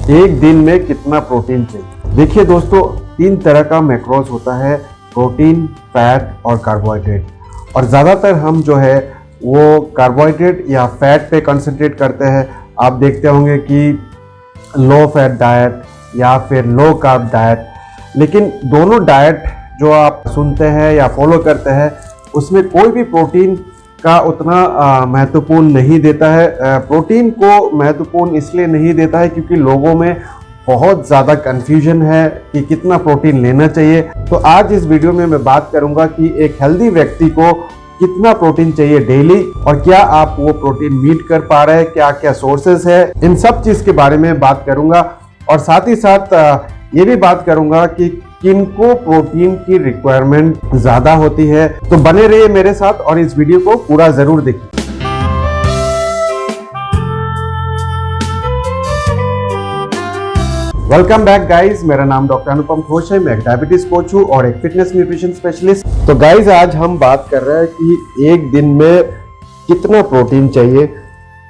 एक दिन में कितना प्रोटीन चाहिए। देखिए दोस्तों, 3 तरह का मैक्रोज होता है, प्रोटीन, फैट और कार्बोहाइड्रेट। और ज़्यादातर हम जो है वो कार्बोहाइड्रेट या फैट पे कंसंट्रेट करते हैं। आप देखते होंगे कि लो फैट डाइट या फिर लो कार्ब डाइट, लेकिन दोनों डाइट जो आप सुनते हैं या फॉलो करते हैं उसमें कोई भी प्रोटीन का उतना महत्वपूर्ण नहीं देता है। प्रोटीन को महत्वपूर्ण इसलिए नहीं देता है क्योंकि लोगों में बहुत ज़्यादा कन्फ्यूजन है कि कितना प्रोटीन लेना चाहिए। तो आज इस वीडियो में मैं बात करूंगा कि एक हेल्दी व्यक्ति को कितना प्रोटीन चाहिए डेली और क्या आप वो प्रोटीन मीट कर पा रहे हैं, क्या क्या सोर्सेस है, इन सब चीज़ के बारे में बात करूंगा। और साथ ही साथ ये भी बात करूंगा कि किनको प्रोटीन की रिक्वायरमेंट ज़्यादा होती है। तो बने रहिए मेरे साथ और इस वीडियो को पूरा ज़रूर देखिए। वेलकम बैक गाइस, मेरा नाम डॉक्टर अनुपम घोष है। मैं एक डायबिटीज कोच हूँ और एक फिटनेस न्यूट्रिशन स्पेशलिस्ट। तो गाइस, आज हम बात कर रहे हैं कि एक दिन में कितना प्रोटीन चाहिए।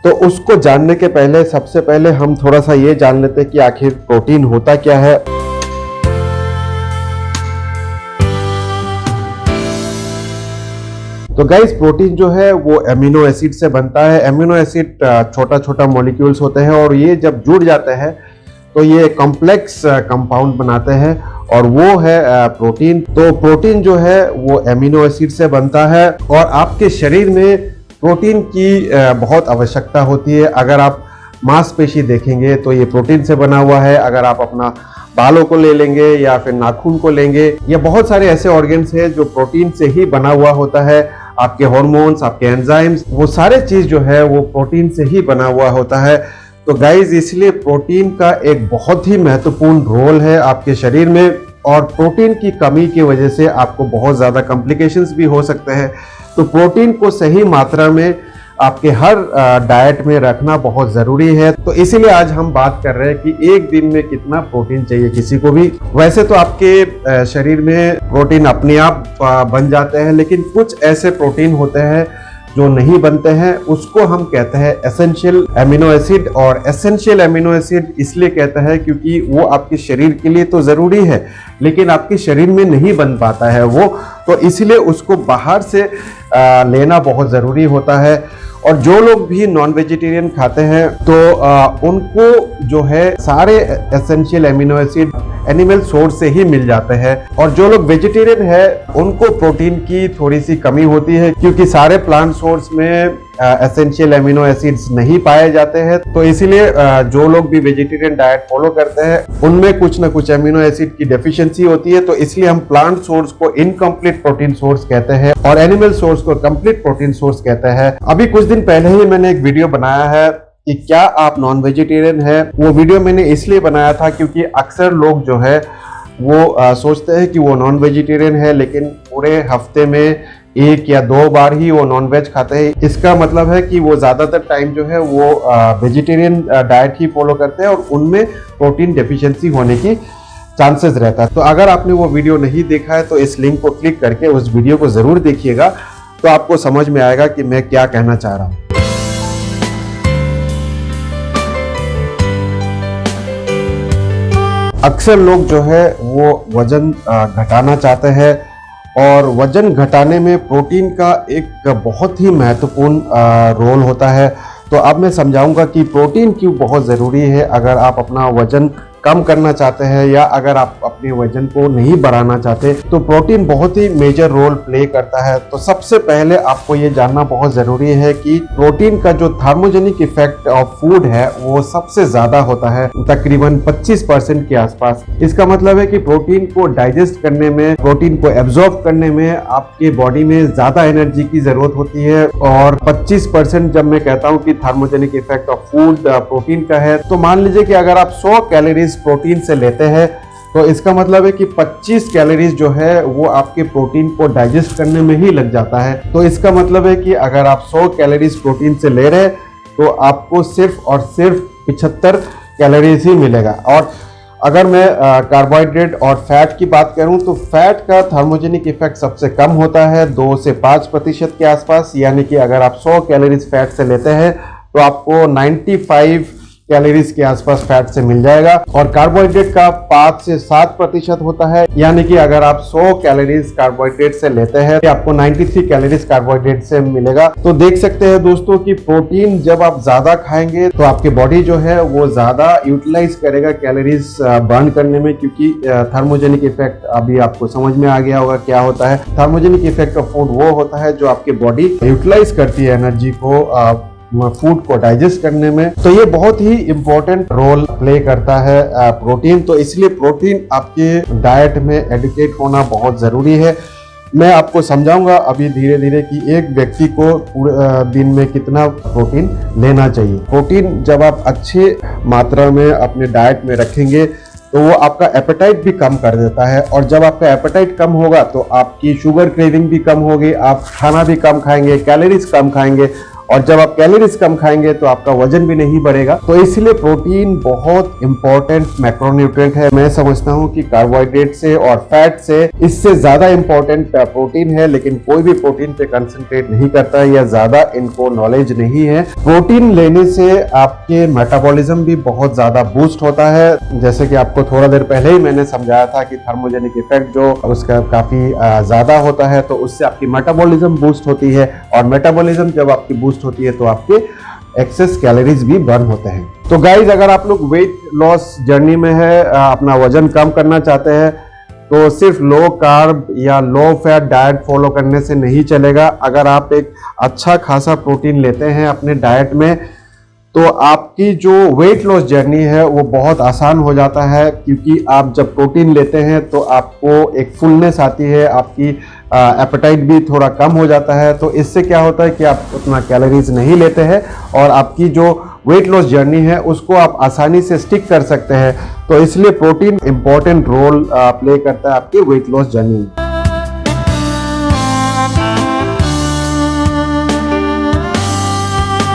तो उसको जानने के पहले सबसे पहले हम थोड़ा सा ये जान लेते हैं कि आखिर प्रोटीन होता क्या है। तो गाइस, प्रोटीन जो है वो एमिनो एसिड से बनता है। एमिनो एसिड छोटा छोटा मॉलिक्यूल्स होते हैं और ये जब जुड़ जाते हैं तो ये कॉम्प्लेक्स कंपाउंड बनाते हैं और वो है प्रोटीन। तो प्रोटीन जो है वो एमिनो एसिड से बनता है और आपके शरीर में प्रोटीन की बहुत आवश्यकता होती है। अगर आप मांसपेशी देखेंगे तो ये प्रोटीन से बना हुआ है। अगर आप अपना बालों को ले लेंगे या फिर नाखून को लेंगे, या बहुत सारे ऐसे ऑर्गन्स हैं जो प्रोटीन से ही बना हुआ होता है। आपके हार्मोन्स, आपके एंजाइम्स, वो सारे चीज जो है वो प्रोटीन से ही बना हुआ होता है। तो गाइज, इसलिए प्रोटीन का एक बहुत ही महत्वपूर्ण रोल है आपके शरीर में और प्रोटीन की कमी की वजह से आपको बहुत ज़्यादा कॉम्प्लिकेशंस भी हो सकते हैं। तो प्रोटीन को सही मात्रा में आपके हर डाइट में रखना बहुत ज़रूरी है। तो इसीलिए आज हम बात कर रहे हैं कि एक दिन में कितना प्रोटीन चाहिए किसी को भी। वैसे तो आपके शरीर में प्रोटीन अपने आप बन जाते हैं, लेकिन कुछ ऐसे प्रोटीन होते हैं जो नहीं बनते हैं, उसको हम कहते हैं एसेंशियल एमिनो एसिड। और एसेंशियल एमिनो एसिड इसलिए कहते हैं क्योंकि वो आपके शरीर के लिए तो ज़रूरी है लेकिन आपके शरीर में नहीं बन पाता है वो, तो इसलिए उसको बाहर से लेना बहुत ज़रूरी होता है। और जो लोग भी नॉन वेजिटेरियन खाते हैं तो उनको जो है सारे essential amino acid animal source से ही मिल जाते हैं। और जो लोग वेजिटेरियन है उनको प्रोटीन की थोड़ी सी कमी होती है क्योंकि सारे प्लांट सोर्स में एसेंशियल एमिनो एसिड्स नहीं पाए जाते हैं। तो इसीलिए जो लोग भी वेजिटेरियन डाइट फॉलो करते हैं उनमें कुछ ना कुछ एमिनो एसिड की डेफिशिएंसी होती है। तो इसलिए हम प्लांट सोर्स को इनकम्प्लीट प्रोटीन सोर्स कहते हैं और एनिमल सोर्स को कंप्लीट प्रोटीन सोर्स कहते हैं। अभी कुछ दिन पहले ही मैंने एक वीडियो बनाया है कि क्या आप नॉन वेजिटेरियन है। वो वीडियो मैंने इसलिए बनाया था क्योंकि अक्सर लोग जो है वो सोचते हैं कि वो नॉन वेजिटेरियन है लेकिन पूरे हफ्ते में 1 या 2 बार ही वो नॉन वेज खाते हैं। इसका मतलब है कि वो ज़्यादातर टाइम जो है वो वेजिटेरियन डाइट ही फॉलो करते हैं और उनमें प्रोटीन डेफिशिएंसी होने की चांसेस रहता है। तो अगर आपने वो वीडियो नहीं देखा है तो इस लिंक को क्लिक करके उस वीडियो को ज़रूर देखिएगा, तो आपको समझ में आएगा कि मैं क्या कहना चाह रहा हूँ। अक्सर लोग जो है वो वजन घटाना चाहते हैं और वजन घटाने में प्रोटीन का एक बहुत ही महत्वपूर्ण रोल होता है। तो अब मैं समझाऊंगा कि प्रोटीन क्यों बहुत ज़रूरी है अगर आप अपना वजन कम करना चाहते हैं या अगर आप अपने वजन को नहीं बढ़ाना चाहते। तो प्रोटीन बहुत ही मेजर रोल प्ले करता है। तो सबसे पहले आपको ये जानना बहुत ज़रूरी है कि प्रोटीन का जो थार्मोजेनिक इफेक्ट ऑफ फूड है वो सबसे ज़्यादा होता है, तकरीबन 25% के आसपास। इसका मतलब है कि प्रोटीन को डाइजेस्ट करने में, प्रोटीन को एब्जॉर्ब करने में आपके बॉडी में ज़्यादा एनर्जी की ज़रूरत होती है। और 25% जब मैं कहता हूँ कि थार्मोजेनिक इफेक्ट ऑफ फूड प्रोटीन का है, तो मान लीजिए कि अगर आप 100 कैलोरीज प्रोटीन से लेते हैं तो इसका मतलब है कि 25 कैलोरीज जो है वो आपके प्रोटीन को डाइजेस्ट करने में ही लग जाता है। तो इसका मतलब है कि अगर आप 100 कैलोरीज प्रोटीन से ले रहे हैं तो आपको सिर्फ और सिर्फ 75 कैलोरीज ही मिलेगा। और अगर मैं कार्बोहाइड्रेट और फैट की बात करूं तो फैट का थर्मोजेनिक इफेक्ट सबसे कम होता है, 2 से 5% के आसपास। यानी कि अगर आप 100 कैलोरीज फैट से लेते हैं तो आपको 95 कैलोरीज के आसपास फैट से मिल जाएगा। और कार्बोहाइड्रेट का 5 से 7% होता है, यानी कि अगर आप 100 कैलोरीज कार्बोहाइड्रेट से लेते हैं तो आपको 93 कैलोरीज कार्बोहाइड्रेट से मिलेगा। तो देख सकते हैं दोस्तों कि प्रोटीन जब आप ज्यादा खाएंगे तो आपकी बॉडी जो है वो ज्यादा यूटिलाइज करेगा कैलोरीज बर्न करने में, क्योंकि थर्मोजेनिक इफेक्ट अभी आपको समझ में आ गया होगा क्या होता है। थर्मोजेनिक इफेक्ट ऑफ फूड वो होता है जो आपकी बॉडी यूटिलाइज करती है एनर्जी को फूड को डाइजेस्ट करने में। तो ये बहुत ही इंपॉर्टेंट रोल प्ले करता है प्रोटीन। तो इसलिए प्रोटीन आपके डाइट में एडिकेट होना बहुत जरूरी है। मैं आपको समझाऊंगा अभी धीरे धीरे कि एक व्यक्ति को पूरे दिन में कितना प्रोटीन लेना चाहिए। प्रोटीन जब आप अच्छे मात्रा में अपने डाइट में रखेंगे तो वो आपका एपेटाइट भी कम कर देता है, और जब आपका एपेटाइट कम होगा तो आपकी शुगर क्रेविंग भी कम होगी, आप खाना भी कम खाएंगे, कैलोरीज कम खाएंगे, और जब आप कैलोरीज कम खाएंगे तो आपका वजन भी नहीं बढ़ेगा। तो इसलिए प्रोटीन बहुत इंपॉर्टेंट मैक्रोन्यूट्रिएंट है। मैं समझता हूं कि कार्बोहाइड्रेट से और फैट से इससे ज्यादा इंपॉर्टेंट प्रोटीन है, लेकिन कोई भी प्रोटीन पे कंसंट्रेट नहीं करता है या ज्यादा इनको नॉलेज नहीं है। प्रोटीन लेने से आपके मेटाबॉलिज्म भी बहुत ज्यादा बूस्ट होता है। जैसे कि आपको थोड़ा देर पहले ही मैंने समझाया था कि थर्मोजेनिक इफेक्ट जो उसका काफी ज्यादा होता है, तो उससे आपकी मेटाबॉलिज्म बूस्ट होती है, और मेटाबॉलिज्म जब आपकी बूस्ट होती है तो आपके एक्सेस कैलोरीज भी बर्न होते हैं। तो गाइज, अगर आप लोग वेट लॉस जर्नी में है, अपना वजन कम करना चाहते हैं, तो सिर्फ लो कार्ब या लो फैट डाइट फॉलो करने से नहीं चलेगा। अगर आप एक अच्छा खासा प्रोटीन लेते हैं अपने डाइट में तो आपकी जो वेट लॉस जर्नी है वो बहुत आसान हो जाता है, क्योंकि आप जब प्रोटीन लेते हैं तो आपको एक फुलनेस आती है, आपकी एपेटाइट भी थोड़ा कम हो जाता है। तो इससे क्या होता है कि आप उतना कैलोरीज नहीं लेते हैं और आपकी जो वेट लॉस जर्नी है उसको आप आसानी से स्टिक कर सकते हैं। तो इसलिए प्रोटीन इंपॉर्टेंट रोल प्ले करता है आपकी वेट लॉस जर्नी में।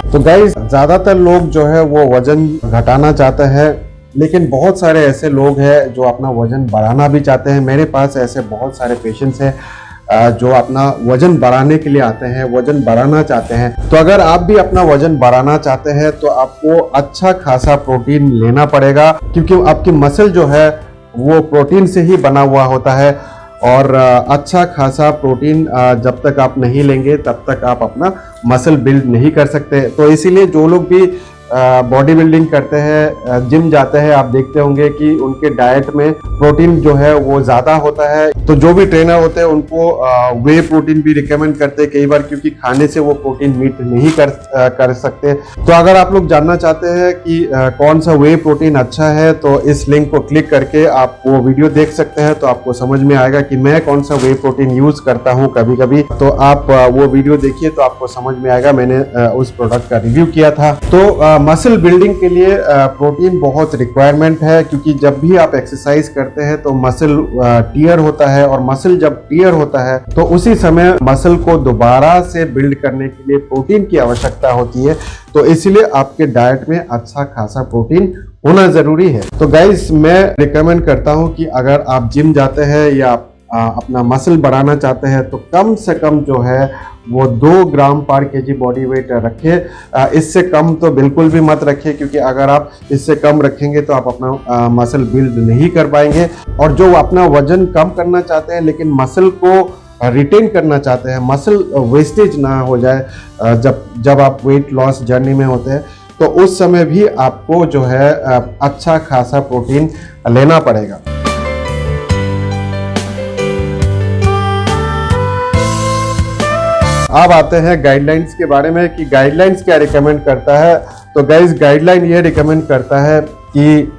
तो गाइस, ज्यादातर लोग जो है वो वजन घटाना चाहते हैं, लेकिन बहुत सारे ऐसे लोग हैं जो अपना वजन बढ़ाना भी चाहते हैं। मेरे पास ऐसे बहुत सारे पेशेंट्स हैं जो अपना वजन बढ़ाने के लिए आते हैं, वजन बढ़ाना चाहते हैं। तो अगर आप भी अपना वजन बढ़ाना चाहते हैं तो आपको अच्छा खासा प्रोटीन लेना पड़ेगा, क्योंकि आपकी मसल जो है वो प्रोटीन से ही बना हुआ होता है, और अच्छा खासा प्रोटीन जब तक आप नहीं लेंगे तब तक आप अपना मसल बिल्ड नहीं कर सकते। तो इसीलिए जो लोग भी बॉडी बिल्डिंग करते हैं, जिम जाते हैं, आप देखते होंगे कि उनके डाइट में प्रोटीन जो है वो ज्यादा होता है। तो जो भी ट्रेनर होते हैं उनको वे प्रोटीन भी रिकमेंड करते हैं कई बार, क्योंकि खाने से वो प्रोटीन मीट नहीं कर सकते। तो अगर आप लोग जानना चाहते हैं कि कौन सा वे प्रोटीन अच्छा है, तो इस लिंक को क्लिक करके आप वो वीडियो देख सकते हैं। तो आपको समझ में आएगा कि मैं कौन सा वे प्रोटीन यूज करता हूँ कभी कभी। तो आप वो वीडियो देखिए तो आपको समझ में आएगा। मैंने उस प्रोडक्ट का रिव्यू किया था। तो मसल बिल्डिंग के लिए प्रोटीन बहुत रिक्वायरमेंट है, क्योंकि जब भी आप एक्सरसाइज करते हैं तो मसल टीयर होता है, और मसल जब टीयर होता है तो उसी समय मसल को दोबारा से बिल्ड करने के लिए प्रोटीन की आवश्यकता होती है। तो इसलिए आपके डाइट में अच्छा खासा प्रोटीन होना जरूरी है। तो गाइस, मैं रिकमेंड करता हूं कि अगर आप जिम जाते हैं या अपना मसल बढ़ाना चाहते हैं तो कम से कम जो है वो 2 ग्राम पर केजी बॉडी वेट रखें। इससे कम तो बिल्कुल भी मत रखिए, क्योंकि अगर आप इससे कम रखेंगे तो आप अपना मसल बिल्ड नहीं कर पाएंगे। और जो अपना वजन कम करना चाहते हैं लेकिन मसल को रिटेन करना चाहते हैं, मसल वेस्टेज ना हो जाए जब आप वेट लॉस जर्नी में होते हैं, तो उस समय भी आपको जो है अच्छा खासा प्रोटीन लेना पड़ेगा। अब आते हैं गाइडलाइंस के बारे में कि गाइडलाइंस क्या रिकमेंड करता है। तो गाइस, गाइडलाइन ये रिकमेंड करता है कि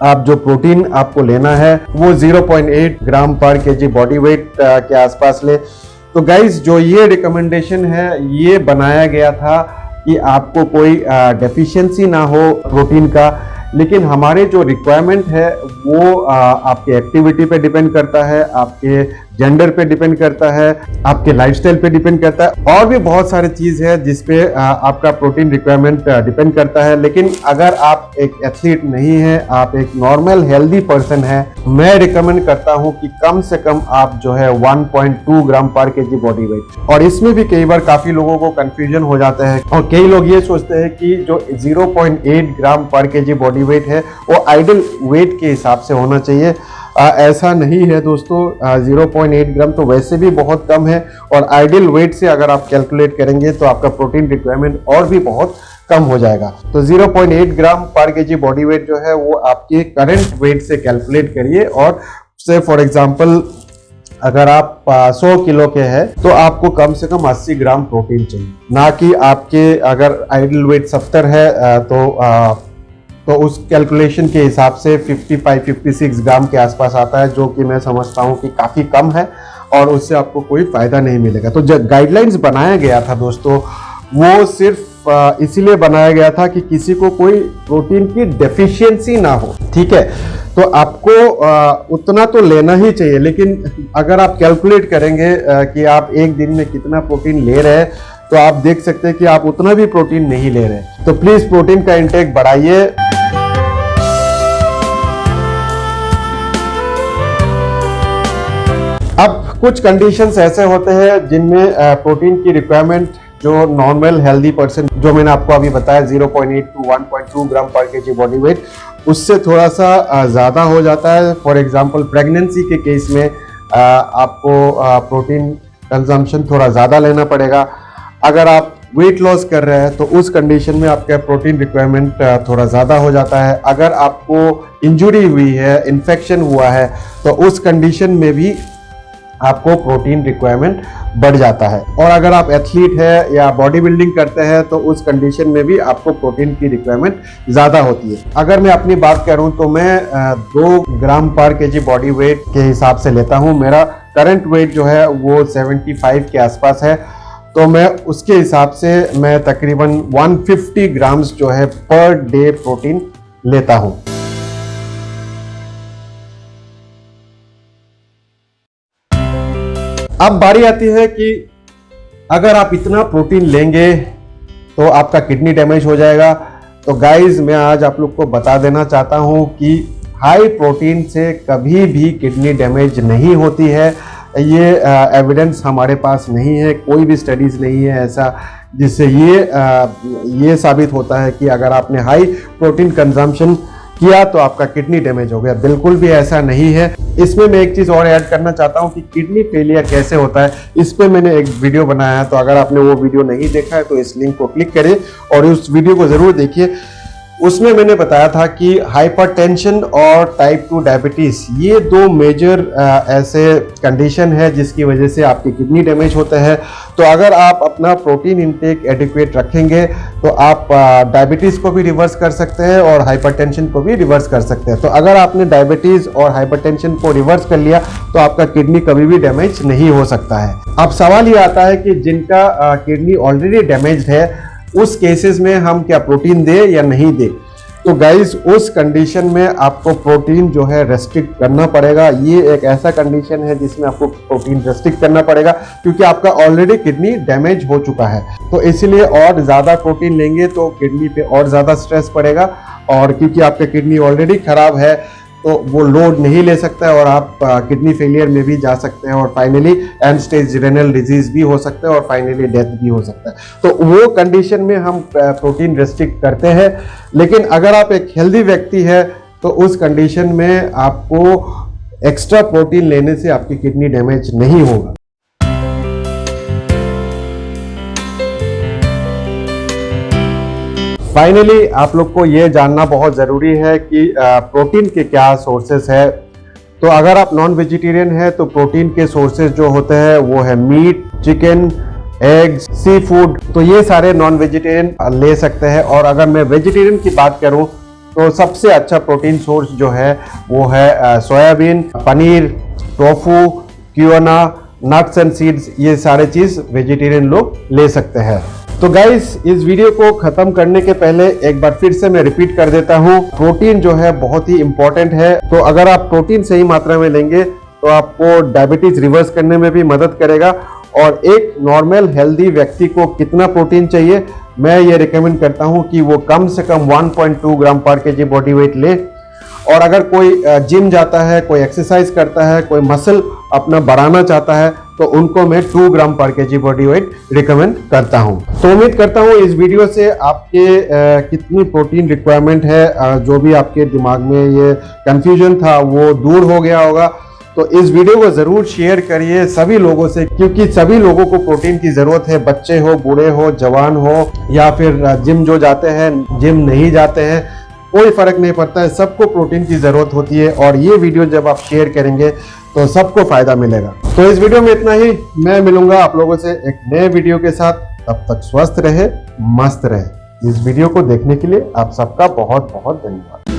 आप जो प्रोटीन आपको लेना है वो 0.8 ग्राम पर केजी बॉडी वेट के आसपास ले। तो गाइस, जो ये रिकमेंडेशन है ये बनाया गया था कि आपको कोई डेफिशिएंसी ना हो प्रोटीन का, लेकिन हमारे जो रिक्वायरमेंट है वो आपके एक्टिविटी पे डिपेंड करता है, आपके जेंडर पे डिपेंड करता है, आपके लाइफस्टाइल पे डिपेंड करता है, और भी बहुत सारी चीज है जिसपे आपका प्रोटीन रिक्वायरमेंट डिपेंड करता है। लेकिन अगर आप एक एथलीट नहीं है, आप एक नॉर्मल हेल्दी पर्सन है, मैं रिकमेंड करता हूं कि कम से कम आप जो है 1.2 ग्राम पर केजी बॉडी वेट। और इसमें भी कई बार काफी लोगों को कंफ्यूजन हो जाता है और कई लोग ये सोचते हैं कि जो 0.8 ग्राम पर केजी बॉडी वेट है वो आइडियल वेट के हिसाब से होना चाहिए। ऐसा नहीं है दोस्तों, 0.8 ग्राम तो वैसे भी बहुत कम है, और आइडियल वेट से अगर आप कैलकुलेट करेंगे तो आपका प्रोटीन रिक्वायरमेंट और भी बहुत कम हो जाएगा। तो 0.8 ग्राम पर केजी बॉडी वेट जो है वो आपके करंट वेट से कैलकुलेट करिए, और से फॉर एग्जांपल अगर आप 100 किलो के हैं तो आपको कम से कम 80 ग्राम प्रोटीन चाहिए, ना कि आपके अगर आइडियल वेट 70 है तो उस कैलकुलेशन के हिसाब से 55-56 ग्राम के आसपास आता है, जो कि मैं समझता हूं कि काफ़ी कम है और उससे आपको कोई फायदा नहीं मिलेगा। तो जो गाइडलाइंस बनाया गया था दोस्तों, वो सिर्फ इसीलिए बनाया गया था कि किसी को कोई प्रोटीन की डेफिशिएंसी ना हो, ठीक है। तो आपको उतना तो लेना ही चाहिए, लेकिन अगर आप कैलकुलेट करेंगे कि आप एक दिन में कितना प्रोटीन ले रहे हैं तो आप देख सकते हैं कि आप उतना भी प्रोटीन नहीं ले रहे। तो प्लीज प्रोटीन का इंटेक बढ़ाइए। अब कुछ कंडीशंस ऐसे होते हैं जिनमें प्रोटीन की रिक्वायरमेंट जो नॉर्मल हेल्दी पर्सन, जो मैंने आपको अभी बताया 0.8 to 1.2 ग्राम पर केजी बॉडी वेट, उससे थोड़ा सा ज़्यादा हो जाता है। फॉर एग्जांपल प्रेगनेंसी के केस में आपको प्रोटीन कंजम्पशन थोड़ा ज़्यादा लेना पड़ेगा। अगर आप वेट लॉस कर रहे हैं तो उस कंडीशन में आपका प्रोटीन रिक्वायरमेंट थोड़ा ज़्यादा हो जाता है। अगर आपको इंजुरी हुई है, इन्फेक्शन हुआ है, तो उस कंडीशन में भी आपको प्रोटीन रिक्वायरमेंट बढ़ जाता है। और अगर आप एथलीट है या बॉडी बिल्डिंग करते हैं तो उस कंडीशन में भी आपको प्रोटीन की रिक्वायरमेंट ज़्यादा होती है। अगर मैं अपनी बात करूं तो मैं 2 ग्राम पर केजी बॉडी वेट के हिसाब से लेता हूं। मेरा करंट वेट जो है वो 75 के आसपास है, तो मैं उसके हिसाब से मैं तकरीबन 150 ग्राम्स जो है पर डे प्रोटीन लेता हूं। अब बारी आती है कि अगर आप इतना प्रोटीन लेंगे तो आपका किडनी डैमेज हो जाएगा। तो गाइस, मैं आज आप लोग को बता देना चाहता हूं कि हाई प्रोटीन से कभी भी किडनी डैमेज नहीं होती है। ये एविडेंस हमारे पास नहीं है, कोई भी स्टडीज नहीं है ऐसा जिससे ये साबित होता है कि अगर आपने हाई प्रोटीन कंजम्पशन किया तो आपका किडनी डैमेज हो गया। बिल्कुल भी ऐसा नहीं है। इसमें मैं एक चीज और ऐड करना चाहता हूं कि किडनी फेलियर कैसे होता है, इस पे मैंने एक वीडियो बनाया है। तो अगर आपने वो वीडियो नहीं देखा है तो इस लिंक को क्लिक करिए और उस वीडियो को जरूर देखिए। उसमें मैंने बताया था कि हाइपरटेंशन और टाइप 2 डायबिटीज, ये 2 मेजर ऐसे कंडीशन है जिसकी वजह से आपकी किडनी डैमेज होता है। तो अगर आप अपना प्रोटीन इंटेक एडिक्वेट रखेंगे तो आप डायबिटीज को भी रिवर्स कर सकते हैं और हाइपरटेंशन को भी रिवर्स कर सकते हैं। तो अगर आपने डायबिटीज और हाइपरटेंशन को रिवर्स कर लिया तो आपका किडनी कभी भी डैमेज नहीं हो सकता है। अब सवाल ये आता है कि जिनका किडनी ऑलरेडी डैमेज्ड है उस केसेस में हम क्या प्रोटीन दें या नहीं दें। तो गाइस, उस कंडीशन में आपको प्रोटीन जो है रेस्ट्रिक्ट करना पड़ेगा। ये एक ऐसा कंडीशन है जिसमें आपको प्रोटीन रेस्ट्रिक्ट करना पड़ेगा क्योंकि आपका ऑलरेडी किडनी डैमेज हो चुका है। तो इसलिए और ज़्यादा प्रोटीन लेंगे तो किडनी पे और ज़्यादा स्ट्रेस पड़ेगा, और क्योंकि आपका किडनी ऑलरेडी खराब है तो वो लोड नहीं ले सकता है और आप किडनी फेलियर में भी जा सकते हैं और finally and stage renal disease भी हो सकता है और फाइनली डेथ भी हो सकता है। तो वो कंडीशन में हम प्रोटीन रेस्ट्रिक्ट करते हैं। लेकिन अगर आप एक हेल्दी व्यक्ति है तो उस कंडीशन में आपको एक्स्ट्रा प्रोटीन लेने से आपकी किडनी डैमेज नहीं होगा। फाइनली आप लोग को ये जानना बहुत ज़रूरी है कि प्रोटीन के क्या सोर्सेस है। तो अगर आप नॉन वेजिटेरियन है तो प्रोटीन के सोर्सेस जो होते हैं वो है meet, chicken, eggs, sea food. तो ये सारे नॉन वेजिटेरियन ले सकते हैं। और अगर मैं वेजिटेरियन की बात करूं तो सबसे अच्छा प्रोटीन सोर्स जो है वो है soybean, paneer, tofu, quinoa, nuts and seeds. ये सारे चीज़ वेजिटेरियन लोग ले सकते हैं। तो गाइस, इस वीडियो को खत्म करने के पहले एक बार फिर से मैं रिपीट कर देता हूँ, प्रोटीन जो है बहुत ही इंपॉर्टेंट है। तो अगर आप प्रोटीन सही मात्रा में लेंगे तो आपको डायबिटीज रिवर्स करने में भी मदद करेगा। और एक नॉर्मल हेल्दी व्यक्ति को कितना प्रोटीन चाहिए, मैं ये रिकमेंड करता हूँ कि वो कम से कम 1.2 ग्राम पर केजी बॉडी वेट ले। और अगर कोई जिम जाता है, कोई एक्सरसाइज करता है, कोई मसल अपना बढ़ाना चाहता है, तो उनको मैं 2 ग्राम पर केजी बॉडी वेट रिकमेंड करता हूं। तो उम्मीद करता हूं इस वीडियो से आपके कितनी प्रोटीन रिक्वायरमेंट है, जो भी आपके दिमाग में ये कंफ्यूजन था वो दूर हो गया होगा। तो इस वीडियो को जरूर शेयर करिए सभी लोगों से, क्योंकि सभी लोगों को प्रोटीन की जरूरत है, बच्चे हो, बूढ़े हो, जवान हो, या फिर जिम जो जाते हैं, जिम नहीं जाते हैं, कोई फर्क नहीं पड़ता है, सबको प्रोटीन की जरूरत होती है। और ये वीडियो जब आप शेयर करेंगे तो सबको फायदा मिलेगा। तो इस वीडियो में इतना ही, मैं मिलूंगा आप लोगों से एक नए वीडियो के साथ। तब तक स्वस्थ रहे, मस्त रहे। इस वीडियो को देखने के लिए आप सबका बहुत बहुत धन्यवाद।